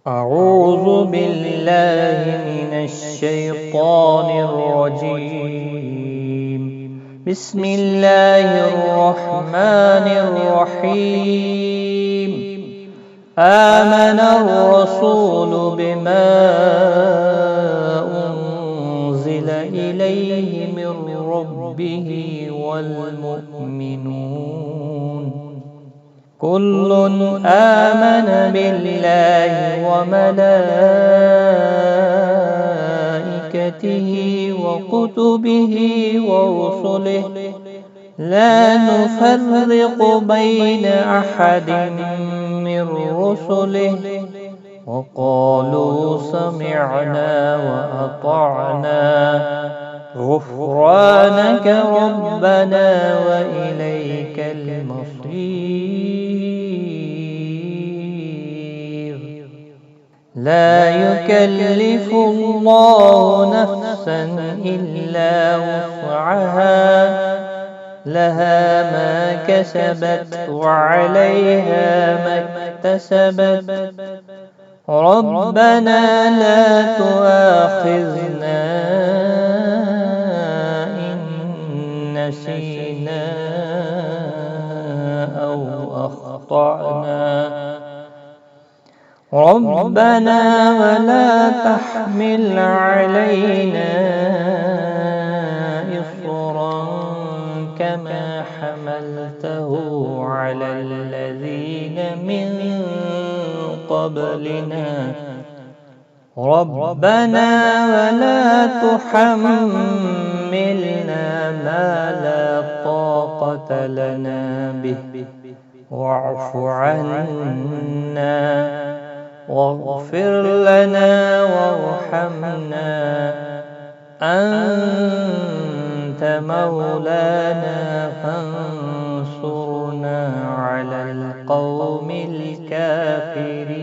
أعوذ بالله من الشيطان الرجيم. بسم الله الرحمن الرحيم. آمن الرسول بما أنزل إليه من ربه والمؤمنون كل آمن بالله وملائكته وكتبه ورسله لا نفرق بين أحد من رسله وقالوا سمعنا وأطعنا غفرانك ربنا وإليك المصير. لا يكلف الله نفسا إلا وسعها لها ما كسبت وعليها ما اكتسبت ربنا لا تؤاخذنا إن نسينا أو أخطأنا ربنا ولا تحمل علينا إصرا كما حملته على الذين من قبلنا ربنا ولا تحملنا ما لا طاقة لنا به واعف عنا واغفر لنا وارحمنا أنت مولانا فانصرنا على القوم الكافرين.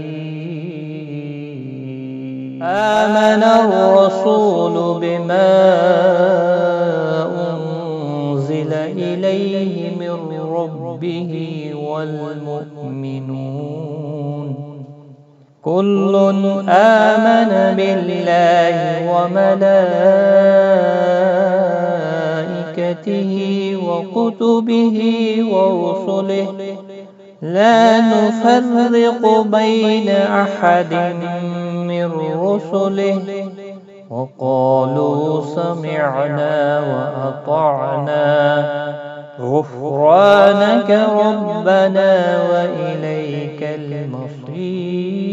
آمن الرسول بما أنزل إليه من ربه والمؤمنون كل آمن بالله وملائكته وكتبه ورسله لا نفرق بين أحد من رسله وقالوا سمعنا وأطعنا غفرانك ربنا وإليك المصير.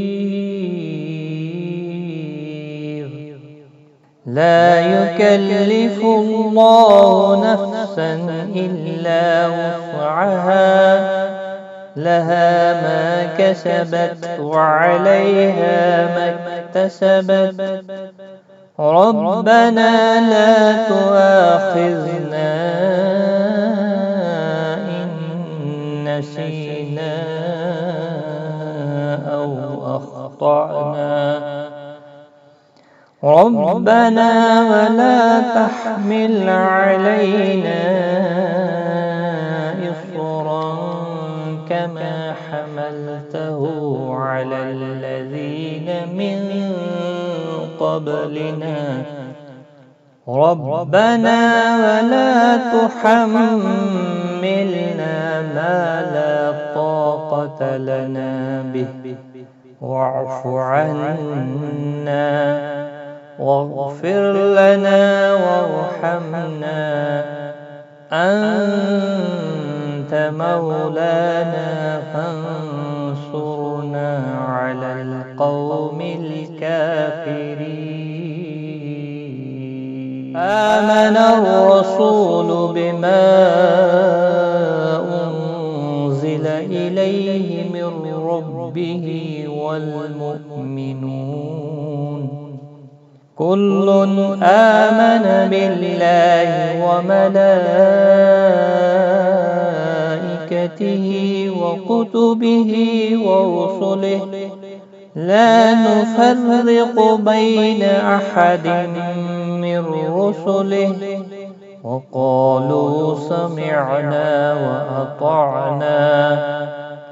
لا يكلف الله نفسا إلا وسعها لها ما كسبت وعليها ما اكتسبت ربنا لا تؤاخذنا إن نسينا أو أخطأنا ربنا ولا تحمل علينا إصرا كما حملته على الذين من قبلنا ربنا ولا تحملنا ما لا طاقة لنا به واعف عنا واغفر لنا وارحمنا أنت مولانا فانصرنا على القوم الكافرين. آمن الرسول بما أنزل إليه من ربه والمؤمنون كل آمن بالله وملائكته وكتبه ورسله لا نفرق بين أحد من رسله وقالوا سمعنا وأطعنا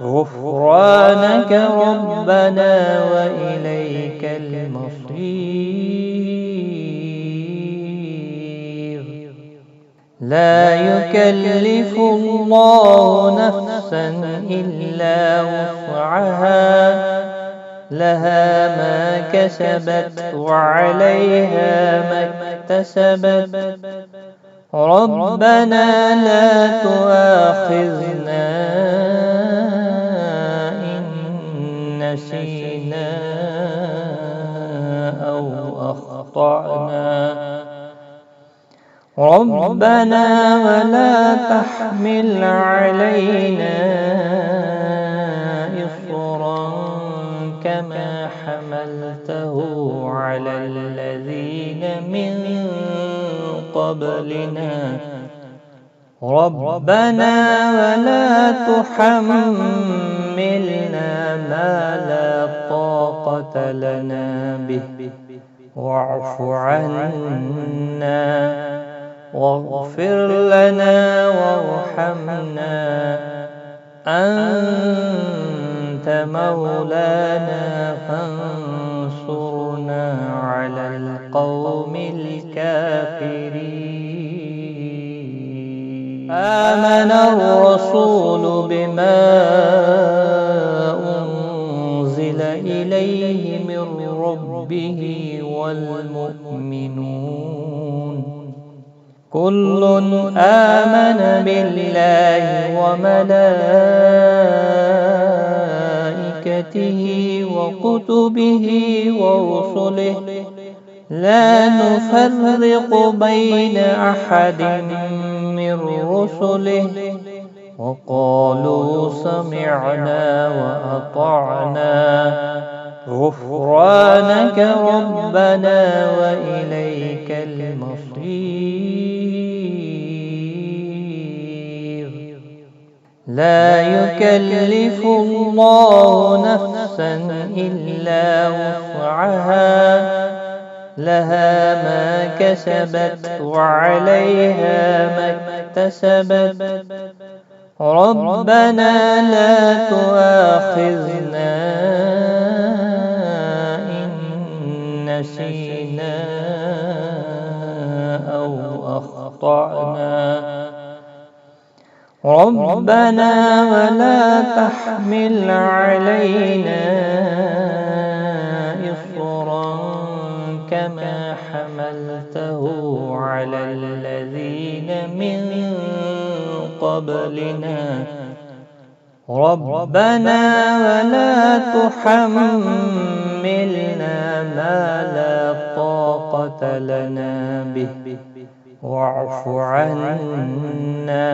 غفرانك ربنا وإليك المصير. لا يكلف الله نفسا إلا وسعها، لها ما كسبت وعليها ما اكتسبت. ربنا لا تؤاخذنا إن نسينا أو أخطأنا. ربنا ولا تحمل علينا إصرا كما حملته على الذين من قبلنا. ربنا ولا تحملنا ما لا طاقة لنا به، واعف عنا واغفر لنا وارحمنا، أنت مولانا فانصرنا على القوم الكافرين. آمن الرسول بما أنزل إليه من ربه والمؤمنون كل آمن بالله وملائكته وكتبه ورسله لا نفرق بين أحد من رسله وقالوا سمعنا وأطعنا غفرانك ربنا وإليك المصير. لا يكلف الله نفسا إلا وسعها، لها ما كسبت وعليها ما اكتسبت. ربنا لا تؤاخذنا إن نسينا أو أخطأنا. ربنا ولا تحمل علينا إصرا كما حملته على الذين من قبلنا. ربنا ولا تحملنا ما لا طاقة لنا به، واعف عنا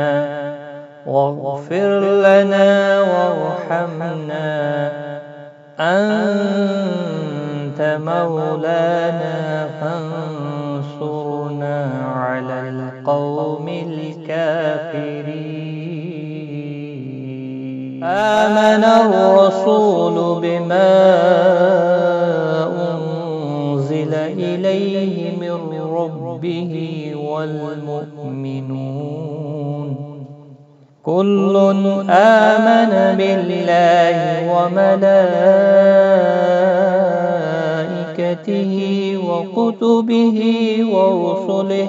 واغفر لنا وارحمنا، أنت مولانا فانصرنا على القوم الكافرين. آمن الرسول بما أنزل إليه من ربه والمؤمنون كل آمن بالله وملائكته وكتبه ورسله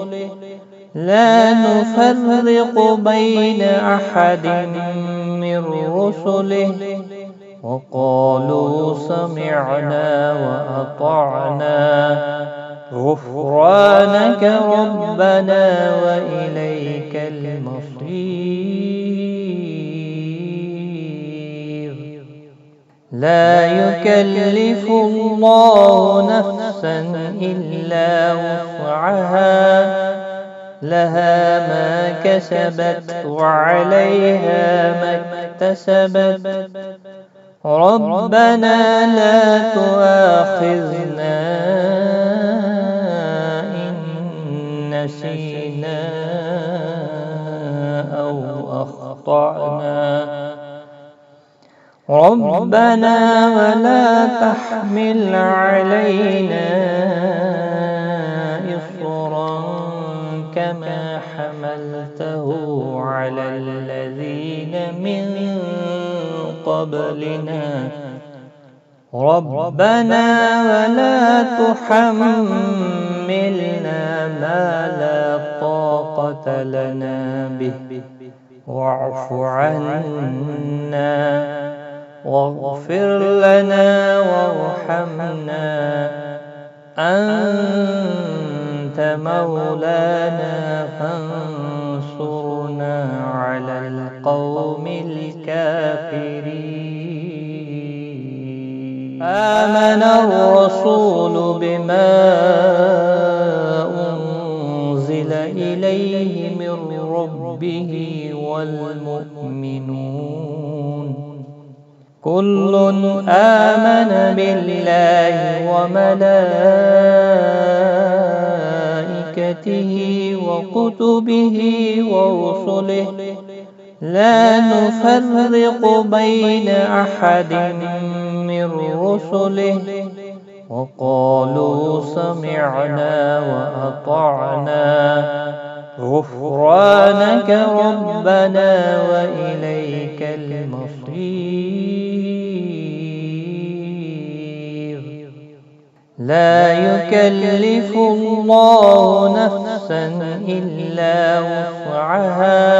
لا نفرق بين أحد من رسله وقالوا سمعنا وأطعنا غفرانك ربنا وإليك المصير. لا يكلف الله نفسا إلا وسعها، لها ما كسبت وعليها ما اكتسبت. ربنا لا تؤاخذنا إن نسينا أو أخطأنا. ربنا ولا تحمل علينا إصرا كما حملته على الذين من قبلنا ربنا ولا تحملنا ما لا طاقة لنا به واعف عنا واغفر لنا وارحمنا أنت مولانا فانصرنا على القوم الكافرين. آمن الرسول بما أنزل إليه من ربه والمؤمنون كل آمن بالله وملائكته وكتبه ورسله لا نفرق بين أحد من رسله وقالوا سمعنا وأطعنا غفرانك ربنا وإليك المصير. لا يكلف الله نفسا إلا وسعها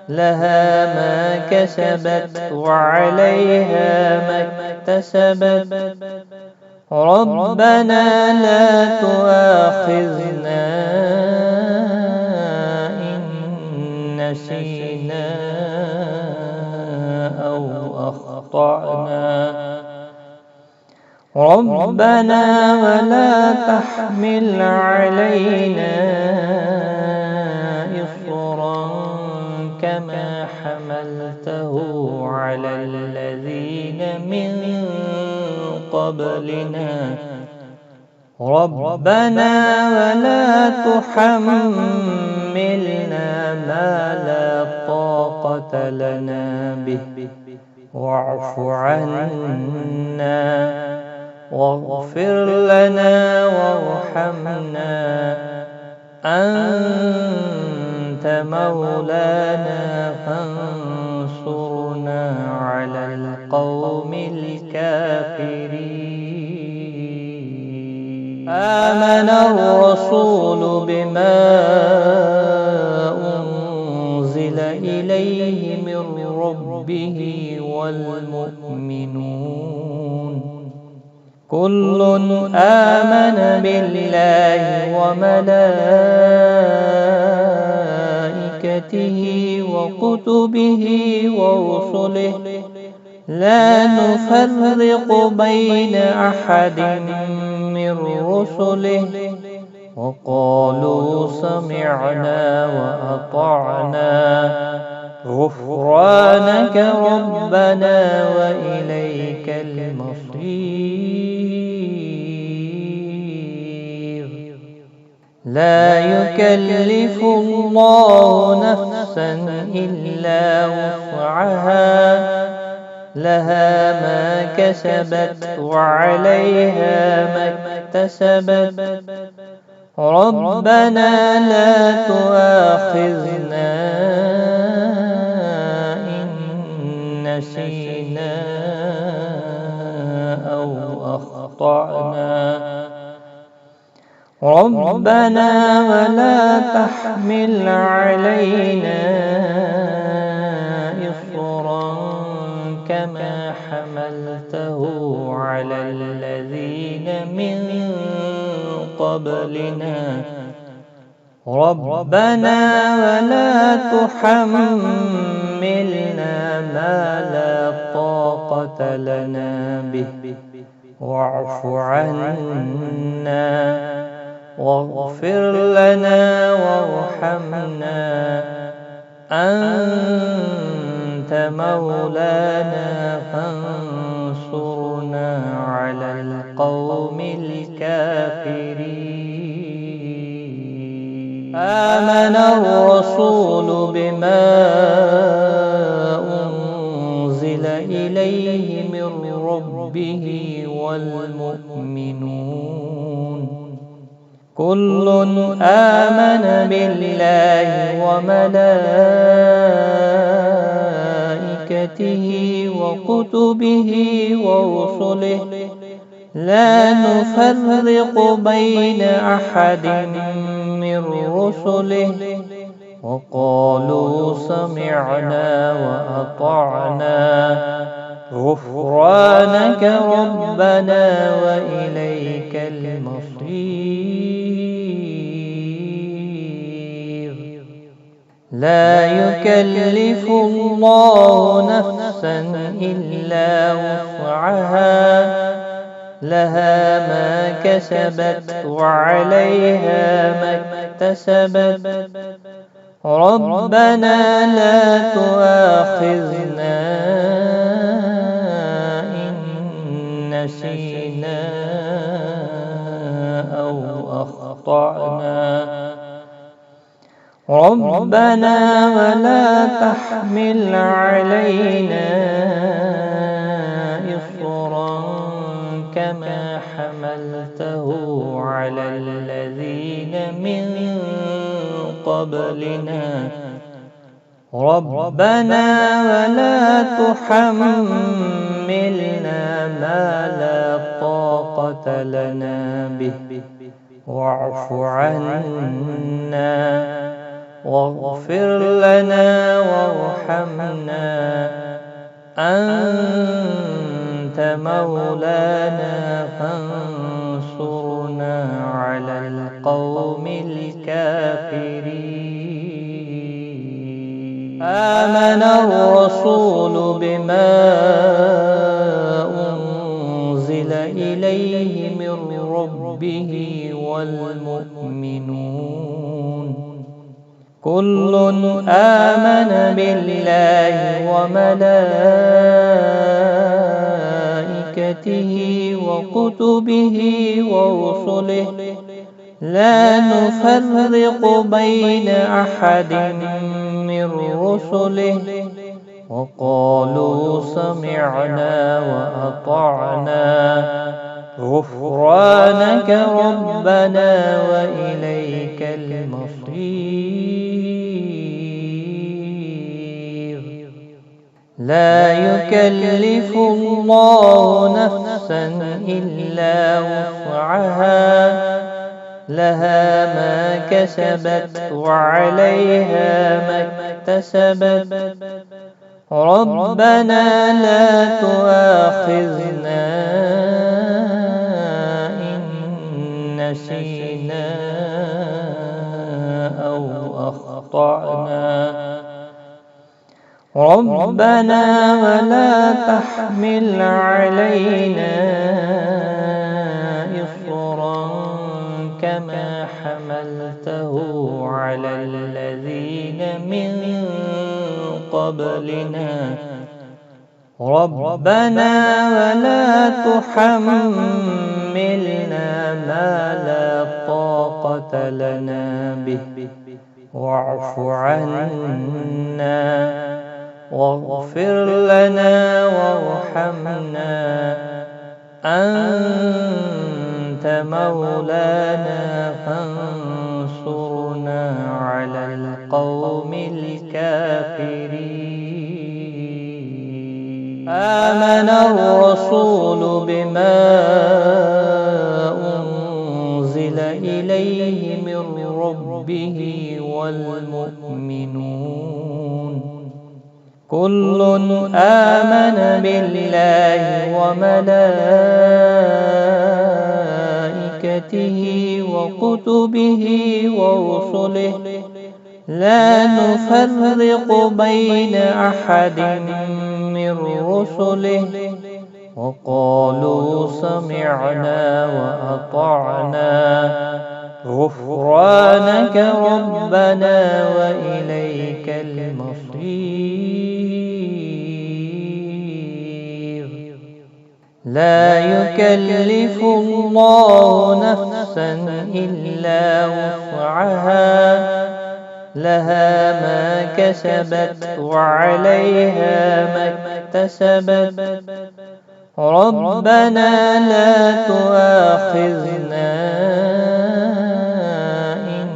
لها ما كسبت وعليها ما اكتسبت ربنا لا تؤاخذنا إن نسينا أو أخطأنا ربنا ولا تحمل علينا إصرا كما حملته على الذين من قبلنا ربنا ولا تحملنا ما لا طاقة لنا به واعف عنا واغفر لنا وارحمنا أنت مولانا فانصرنا على القوم الكافرين. آمن الرسول بما أنزل إليه من ربه والمؤمنون كل آمن بالله وملائكته وكتبه ورسله لا نفرق بين أحد من رسله وقالوا سمعنا وأطعنا غفرانك ربنا وإليك المصير. لا يكلف الله نفسا إلا وسعها لها ما كسبت وعليها ما اكتسبت ربنا لا تؤاخذنا إن نسينا أو أخطأنا ربنا ولا تحمل علينا إصرا كما حملته على الذين من قبلنا ربنا ولا تحملنا ما لا طاقة لنا به واعف عنا واغفر لنا وارحمنا أنت مولانا فانصرنا على القوم الكافرين. آمن الرسول بما أنزل إليه من ربه والمؤمنون كل آمن بالله وملائكته وملائكته وكتبه ورسله لا نفرق بين أحد من رسله وقالوا سمعنا وأطعنا غفرانك ربنا وإليك المصير. لا يكلف الله نفسا إلا وسعها لها ما كسبت وعليها ما اكتسبت ربنا لا تؤاخذنا إن نسينا أو أخطأنا ربنا ولا تحمل علينا إصرا كما حملته على الذين من قبلنا ربنا ولا تحملنا ما لا طاقة لنا به واعف عنا واغفر لنا وارحمنا أنت مولانا فانصرنا على القوم الكافرين. آمن الرسول بما أنزل إليه من ربه والمؤمنون كل آمن بالله وملائكته وكتبه ورسله لا نفرق بين أحد من رسله وقالوا سمعنا وأطعنا غفرانك ربنا وإليك المصير. لا يكلف الله نفسا إلا وسعها لها ما كسبت وعليها ما اكتسبت ربنا لا تؤاخذنا إن نسينا أو أخطأنا ربنا ولا تحمل علينا إصرا كما حملته على الذين من قبلنا ربنا ولا تحملنا ما لا طاقة لنا به واعف عنا واغفر لنا وارحمنا أنت مولانا فانصرنا على القوم الكافرين. آمن الرسول بما أنزل إليه من ربه والمؤمنون كل آمن بالله وملائكته وكتبه ورسله لا نفرق بين أحد من رسله وقالوا سمعنا وأطعنا غفرانك ربنا وإليك المصير. لا يكلف الله نفسا إلا وسعها لها ما كسبت وعليها ما اكتسبت ربنا لا تؤاخذنا إن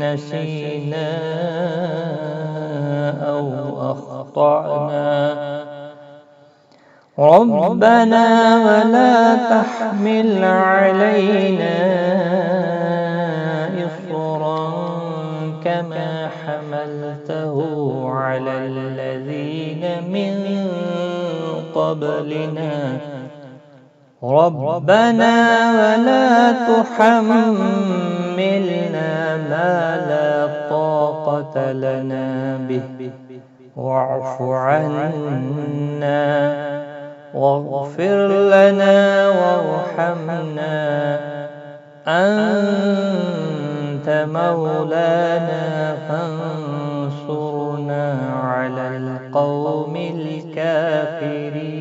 نسينا أو أخطأنا ربنا ولا تحمل علينا إصرا كما حملته على الذين من قبلنا ربنا ولا تحملنا ما لا طاقة لنا به واعف عنا واغفر لنا وارحمنا أنت مولانا فانصرنا على القوم الكافرين.